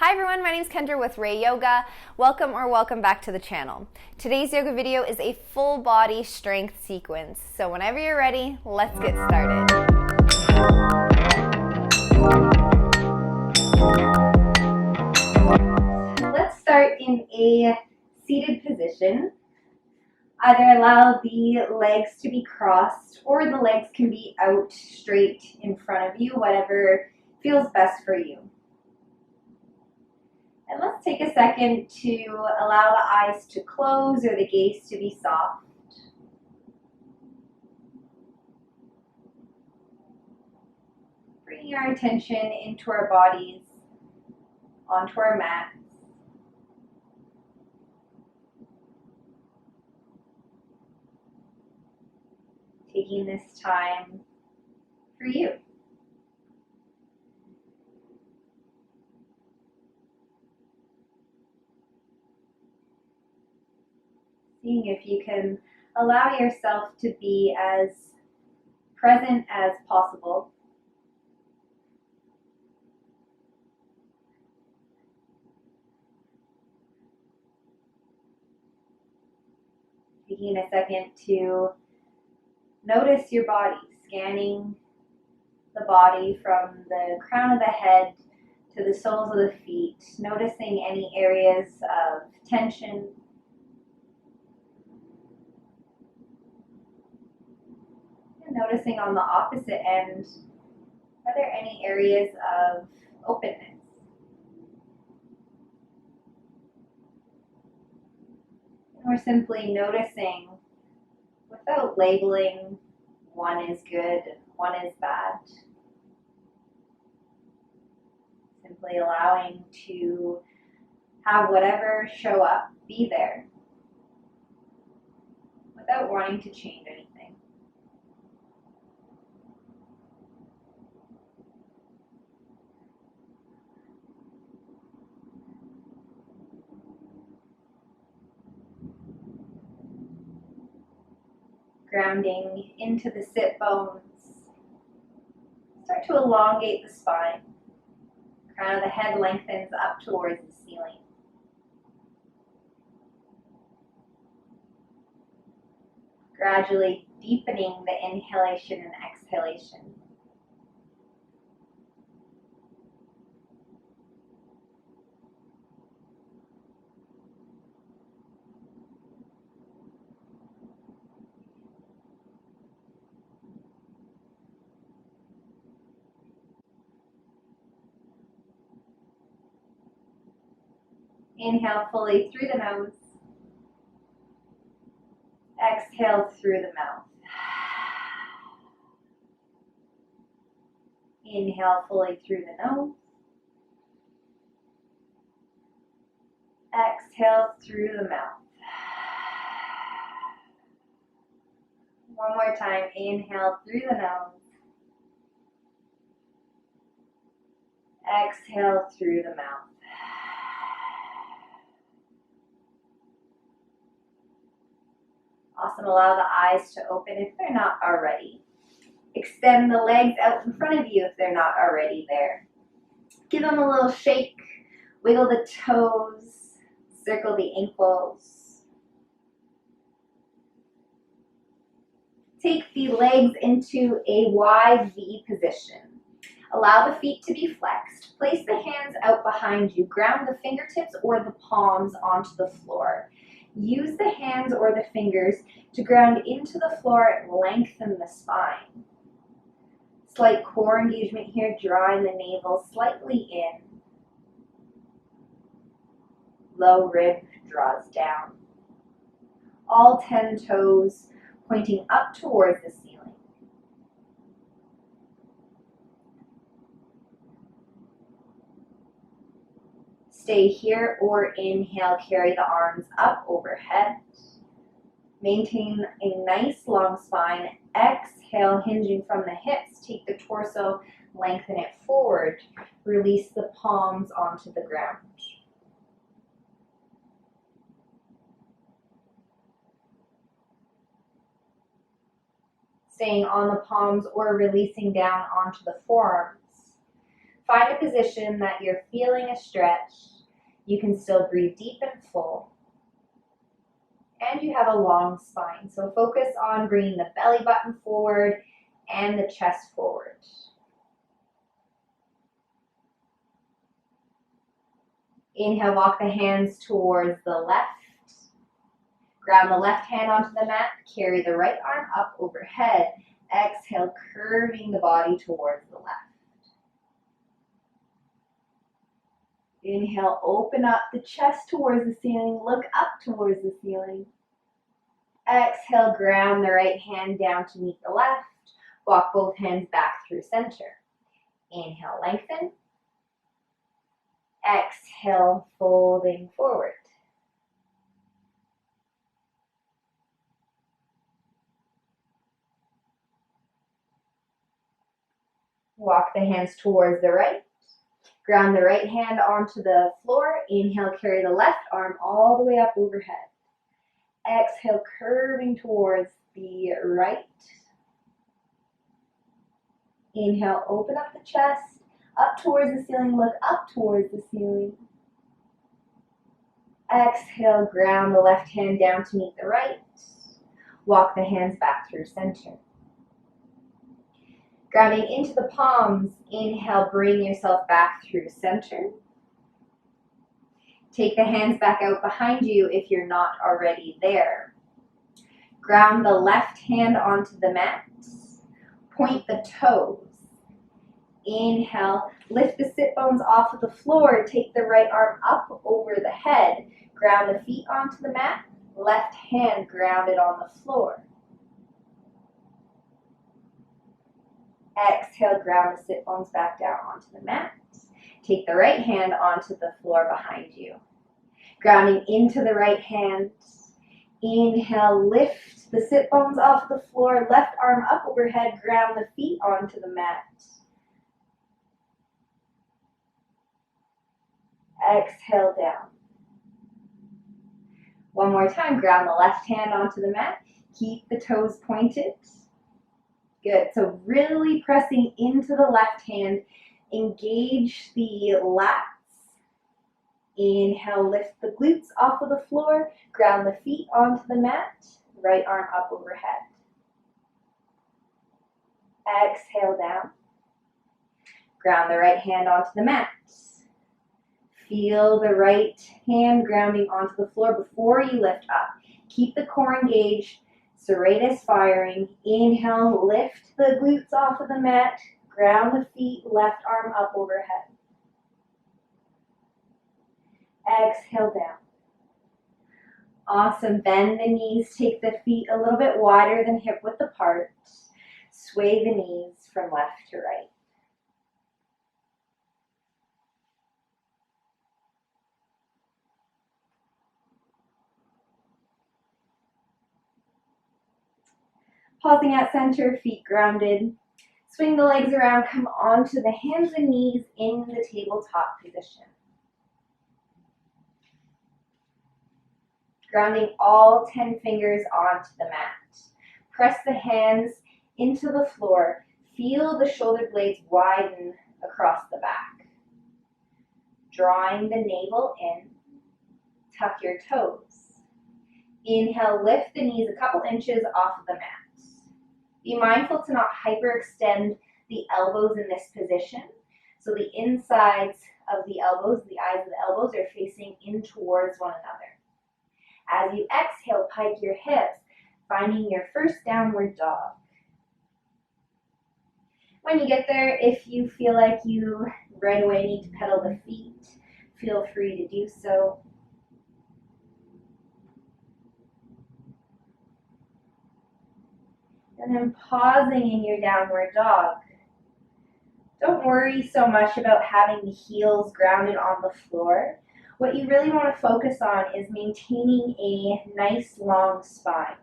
Hi everyone, my name is Kendra with Ray Yoga. Welcome back to the channel. Today's yoga video is a full body strength sequence. So whenever you're ready, let's get started. Let's start in a seated position. Either allow the legs to be crossed or the legs can be out straight in front of you, whatever feels best for you. And let's take a second to allow the eyes to close or the gaze to be soft. Bringing our attention into our bodies, onto our mats. Taking this time for you. Seeing if you can allow yourself to be as present as possible. Taking a second to notice your body, scanning the body from the crown of the head to the soles of the feet, noticing any areas of tension. And noticing on the opposite end, are there any areas of openness? And we're simply noticing without labeling one is good and one is bad. Simply allowing to have whatever show up be there without wanting to change anything. Grounding into the sit bones. Start to elongate the spine. Crown of the head lengthens up towards the ceiling. Gradually deepening the inhalation and exhalation. Inhale fully through the nose. Exhale through the mouth. Inhale fully through the nose. Exhale through the mouth. One more time. Inhale through the nose. Exhale through the mouth. Awesome. Allow the eyes to open if they're not already. Extend the legs out in front of you if they're not already there. Give them a little shake. Wiggle the toes. Circle the ankles. Take the legs into a wide V position. Allow the feet to be flexed. Place the hands out behind you. Ground the fingertips or the palms onto the floor. Use the hands or the fingers to ground into the floor and lengthen the spine. Slight core engagement here, drawing the navel slightly in. Low rib draws down. All 10 toes pointing up towards the ceiling. Stay here or inhale, carry the arms up overhead. Maintain a nice long spine. Exhale, hinging from the hips. Take the torso, lengthen it forward. Release the palms onto the ground. Staying on the palms or releasing down onto the forearms. Find a position that you're feeling a stretch. You can still breathe deep and full. And you have a long spine. So focus on bringing the belly button forward and the chest forward. Inhale, walk the hands towards the left. Ground the left hand onto the mat. Carry the right arm up overhead. Exhale, curving the body towards the left. Inhale, open up the chest towards the ceiling. Look up towards the ceiling. Exhale, ground the right hand down to meet the left. Walk both hands back through center. Inhale, lengthen. Exhale, folding forward. Walk the hands towards the right. Ground the right hand onto the floor. Inhale, carry the left arm all the way up overhead. Exhale, curving towards the right. Inhale, open up the chest, up towards the ceiling, look up towards the ceiling. Exhale, ground the left hand down to meet the right. Walk the hands back through center. Grounding into the palms, inhale, bring yourself back through center. Take the hands back out behind you if you're not already there. Ground the left hand onto the mat. Point the toes. Inhale, lift the sit bones off of the floor. Take the right arm up over the head. Ground the feet onto the mat. Left hand grounded on the floor. Exhale, ground the sit bones back down onto the mat. Take the right hand onto the floor behind you. Grounding into the right hand. Inhale, lift the sit bones off the floor. Left arm up overhead. Ground the feet onto the mat. Exhale, down. One more time, ground the left hand onto the mat. Keep the toes pointed. Good, so really pressing into the left hand. Engage the lats. Inhale, lift the glutes off of the floor. Ground the feet onto the mat. Right arm up overhead. Exhale, down. Ground the right hand onto the mat. Feel the right hand grounding onto the floor before you lift up. Keep the core engaged. Serratus firing. Inhale, lift the glutes off of the mat. Ground the feet, left arm up overhead. Exhale, down. Awesome. Bend the knees. Take the feet a little bit wider than hip width apart. Sway the knees from left to right. Pausing at center, feet grounded. Swing the legs around, come onto the hands and knees in the tabletop position. Grounding all 10 fingers onto the mat. Press the hands into the floor. Feel the shoulder blades widen across the back. Drawing the navel in. Tuck your toes. Inhale, lift the knees a couple inches off of the mat. Be mindful to not hyperextend the elbows in this position. So the insides of the elbows, the eyes of the elbows are facing in towards one another. As you exhale, pike your hips, finding your first downward dog. When you get there, if you feel like you right away need to pedal the feet, feel free to do so. And then pausing in your downward dog. Don't worry so much about having the heels grounded on the floor. What you really want to focus on is maintaining a nice long spine.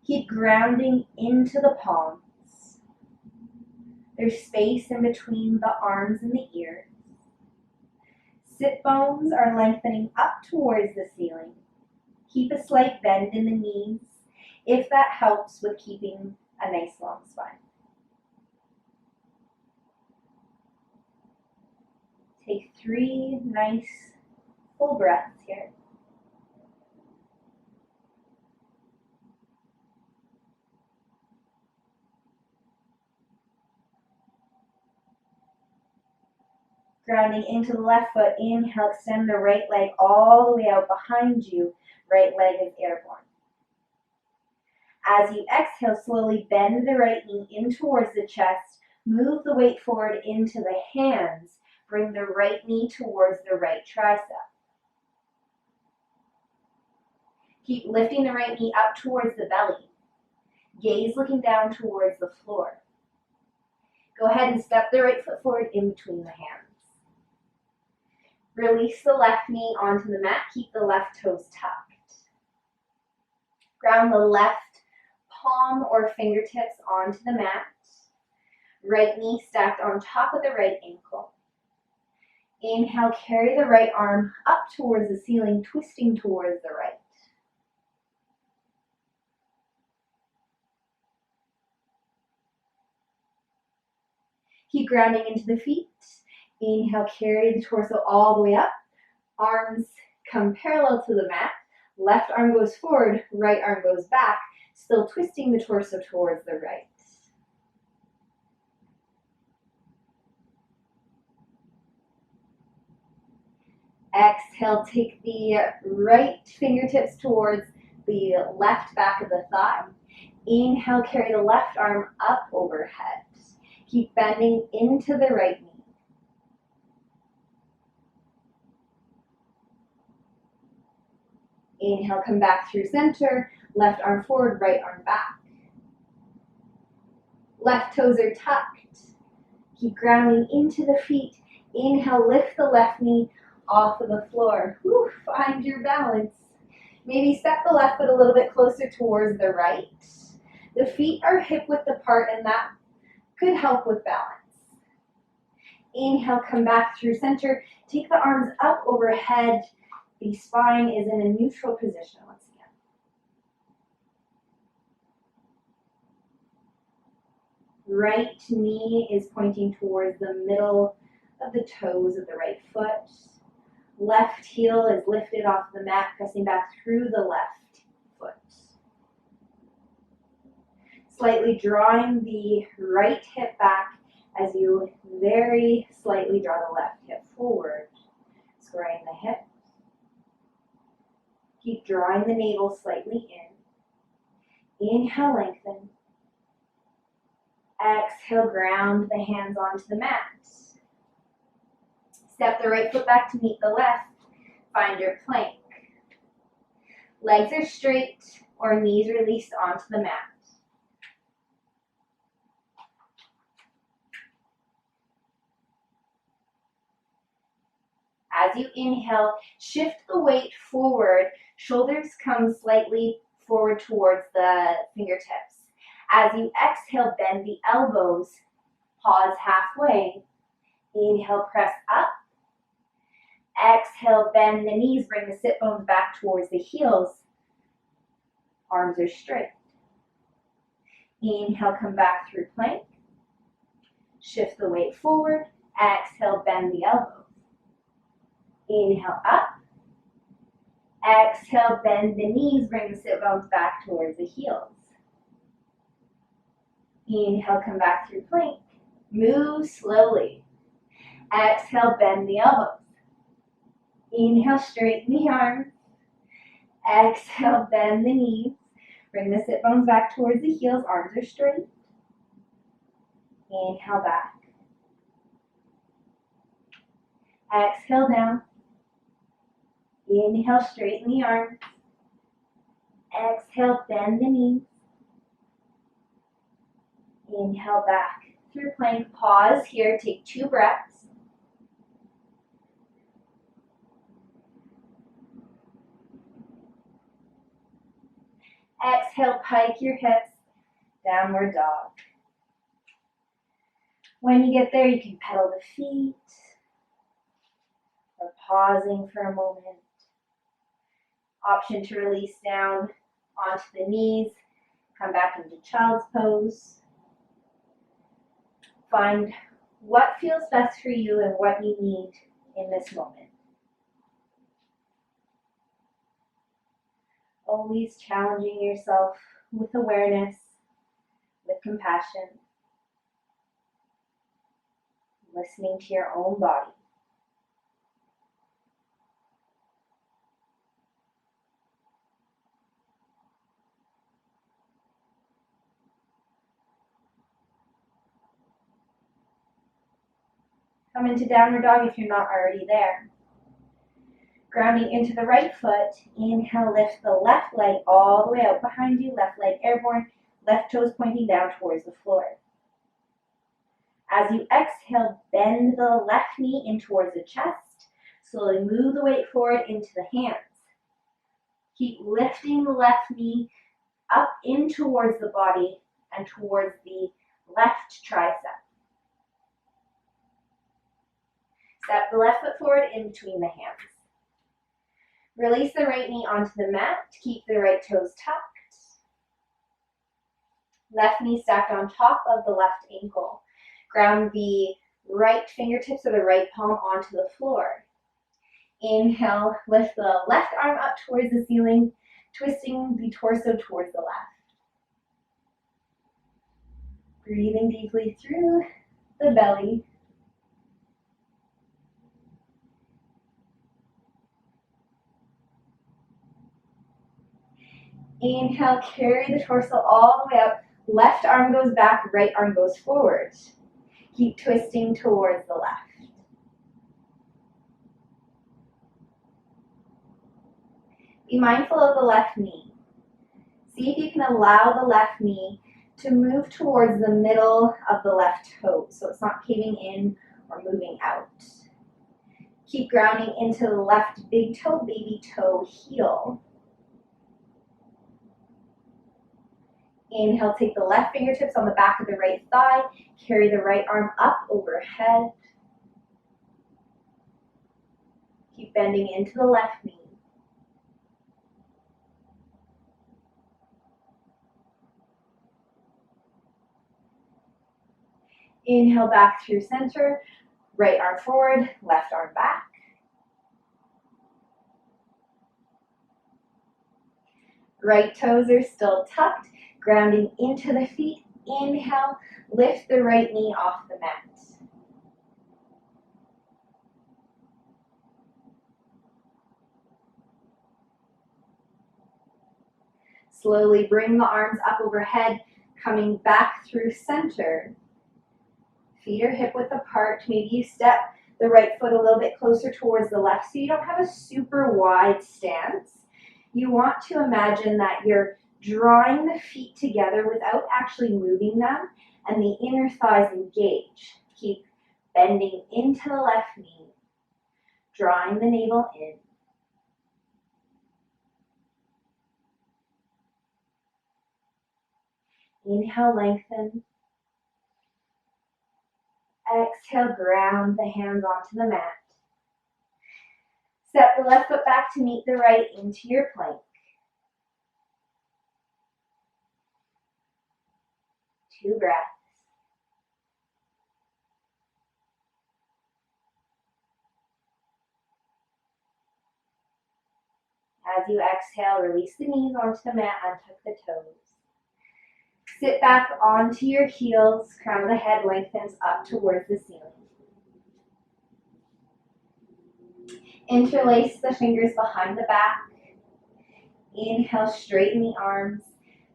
Keep grounding into the palms. There's space in between the arms and the ears. Sit bones are lengthening up towards the ceiling. Keep a slight bend in the knees if that helps with keeping a nice long spine. 3 nice full breaths here. Grounding into the left foot, inhale, extend the right leg all the way out behind you. Right leg is airborne. As you exhale, slowly bend the right knee in towards the chest. Move the weight forward into the hands. Bring the right knee towards the right tricep. Keep lifting the right knee up towards the belly. Gaze looking down towards the floor. Go ahead and step the right foot forward in between the hands. Release the left knee onto the mat. Keep the left toes tucked. Ground the left palm or fingertips onto the mat. Right knee stacked on top of the right ankle. Inhale, carry the right arm up towards the ceiling, twisting towards the right. Keep grounding into the feet. Inhale, carry the torso all the way up. Arms come parallel to the mat. Left arm goes forward, right arm goes back, still twisting the torso towards the right. Exhale, take the right fingertips towards the left back of the thigh. Inhale, carry the left arm up overhead. Keep bending into the right knee. Inhale, come back through center. Left arm forward, right arm back. Left toes are tucked. Keep grounding into the feet. Inhale, lift the left knee off of the floor. Whew, find your balance. Maybe step the left foot a little bit closer towards the right. The feet are hip width apart, and that could help with balance. Inhale, come back through center. Take the arms up overhead. The spine is in a neutral position once again. Right knee is pointing towards the middle of the toes of the right foot. Left heel is lifted off the mat, pressing back through the left foot. Slightly drawing the right hip back as you very slightly draw the left hip forward, squaring the hip. Keep drawing the navel slightly in. Inhale, lengthen. Exhale, ground the hands onto the mat. Step the right foot back to meet the left. Find your plank. Legs are straight or knees released onto the mat. As you inhale, shift the weight forward. Shoulders come slightly forward towards the fingertips. As you exhale, bend the elbows. Pause halfway. Inhale, press up. Exhale, bend the knees. Bring the sit bones back towards the heels. Arms are straight. Inhale, come back through plank. Shift the weight forward. Exhale, bend the elbows. Inhale, up. Exhale, bend the knees. Bring the sit bones back towards the heels. Inhale, come back through plank. Move slowly. Exhale, bend the elbows. Inhale, straighten the arms. Exhale, bend the knees. Bring the sit bones back towards the heels. Arms are straight. Inhale, back. Exhale, down. Inhale, straighten the arms. Exhale, bend the knees. Inhale, back through plank. Pause here. Take 2 breaths. Exhale, pike your hips. Downward dog. When you get there, you can pedal the feet or pausing for a moment. Option to release down onto the knees. Come back into child's pose. Find what feels best for you and what you need in this moment. Always challenging yourself with awareness, with compassion, listening to your own body. Come into downward dog if you're not already there. Grounding into the right foot. Inhale, lift the left leg all the way out behind you. Left leg airborne, left toes pointing down towards the floor. As you exhale, bend the left knee in towards the chest. Slowly move the weight forward into the hands. Keep lifting the left knee up in towards the body and towards the left tricep. Step the left foot forward in between the hands. Release the right knee onto the mat to keep the right toes tucked. Left knee stacked on top of the left ankle. Ground the right fingertips of the right palm onto the floor. Inhale, lift the left arm up towards the ceiling, twisting the torso towards the left. Breathing deeply through the belly. Inhale, carry the torso all the way up. Left arm goes back, right arm goes forward. Keep twisting towards the left. Be mindful of the left knee. See if you can allow the left knee to move towards the middle of the left toe, so it's not caving in or moving out. Keep grounding into the left big toe, baby toe, heel. Inhale, take the left fingertips on the back of the right thigh, carry the right arm up overhead. Keep bending into the left knee. Inhale back through center, right arm forward, left arm back. Right toes are still tucked, grounding into the feet. Inhale, lift the right knee off the mat. Slowly bring the arms up overhead, coming back through center. Feet are hip width apart. Maybe you step the right foot a little bit closer towards the left so you don't have a super wide stance. You want to imagine that you're drawing the feet together without actually moving them, and the inner thighs engage. Keep bending into the left knee, drawing the navel in. Inhale, lengthen. Exhale, ground the hands onto the mat. Step the left foot back to meet the right into your plank. 2 breaths. As you exhale, release the knees onto the mat, untuck the toes. Sit back onto your heels, crown of the head lengthens up towards the ceiling. Interlace the fingers behind the back. Inhale, straighten the arms.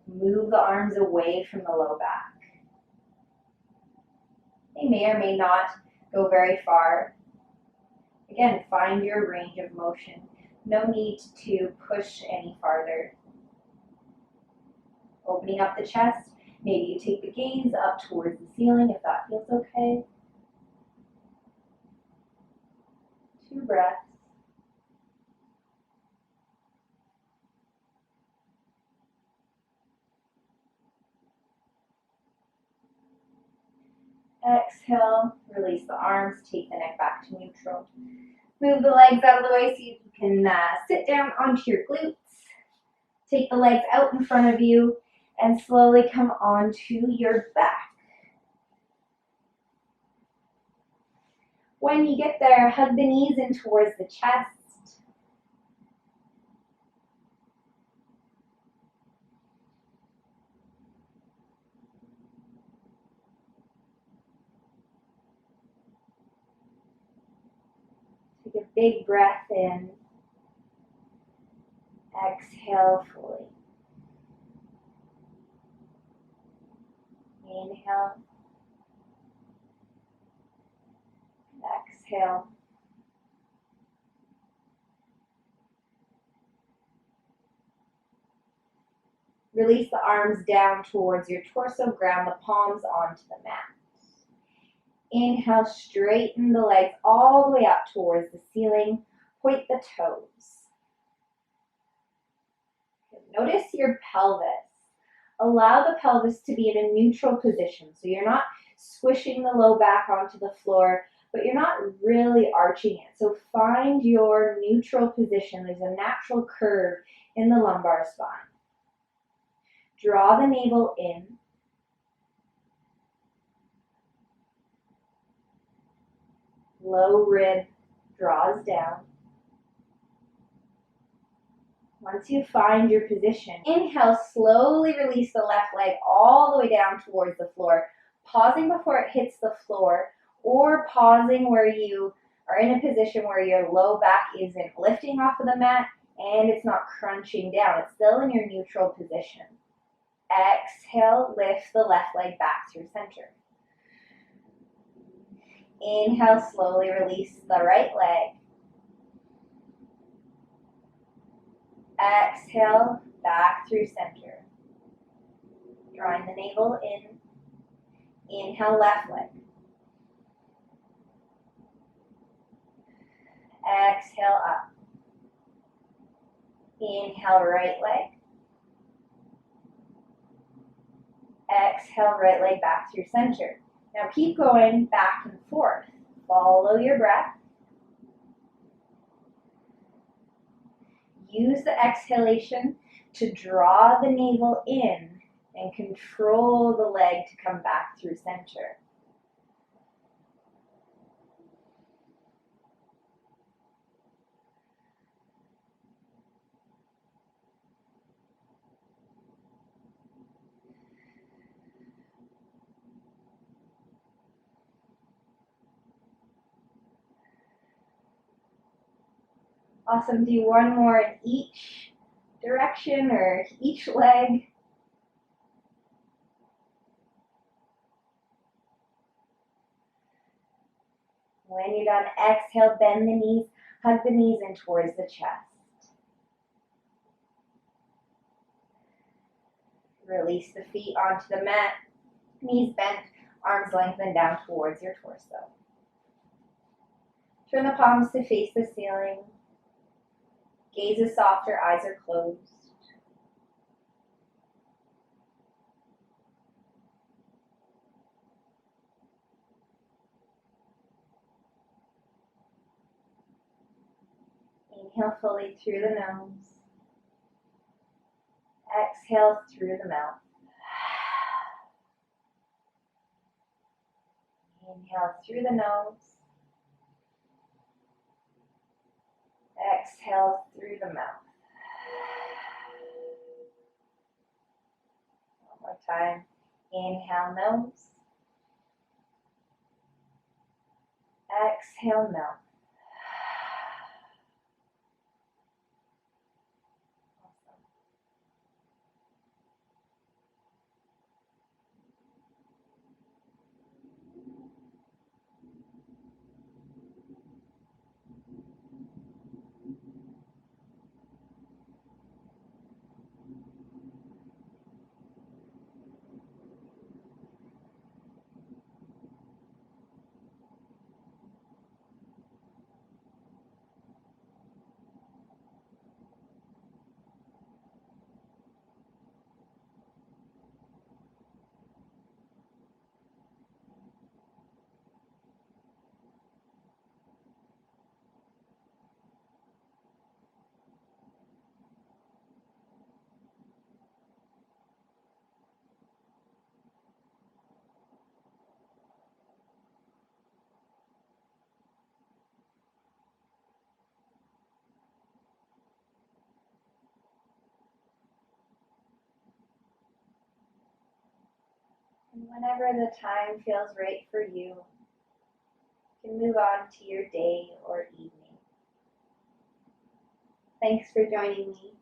Move the arms away from the low back. They may or may not go very far. Again, find your range of motion. No need to push any farther. Opening up the chest. Maybe you take the gaze up towards the ceiling if that feels okay. 2 breaths. Exhale, release the arms, take the neck back to neutral. Move the legs out of the way so you can sit down onto your glutes. Take the legs out in front of you and slowly come onto your back. When you get there, hug the knees in towards the chest. Take a big breath in. Exhale fully. Inhale. Exhale. Release the arms down towards your torso. Ground the palms onto the mat. Inhale, straighten the legs all the way up towards the ceiling. Point the toes. Notice your pelvis. Allow the pelvis to be in a neutral position. So you're not squishing the low back onto the floor, but you're not really arching it. So find your neutral position. There's a natural curve in the lumbar spine. Draw the navel in. Low rib draws down. Once you find your position, inhale, slowly release the left leg all the way down towards the floor, pausing before it hits the floor, or pausing where you are in a position where your low back isn't lifting off of the mat and it's not crunching down. It's still in your neutral position. Exhale, lift the left leg back through center. Inhale, slowly release the right leg. Exhale, back through center. Drawing the navel in. Inhale, left leg. Exhale, up. Inhale, right leg. Exhale, right leg back through center. Now keep going back and forth. Follow your breath. Use the exhalation to draw the navel in and control the leg to come back through center. Awesome. Do one more in each direction or each leg. When you're done, exhale, bend the knees, hug the knees in towards the chest. Release the feet onto the mat, knees bent, arms lengthened down towards your torso. Turn the palms to face the ceiling. Gaze is softer, eyes are closed. Inhale fully through the nose. Exhale through the mouth. Inhale through the nose. Exhale through the mouth. One more time. Inhale, nose. Exhale, mouth. Awesome. Whenever the time feels right for you, you can move on to your day or evening. Thanks for joining me.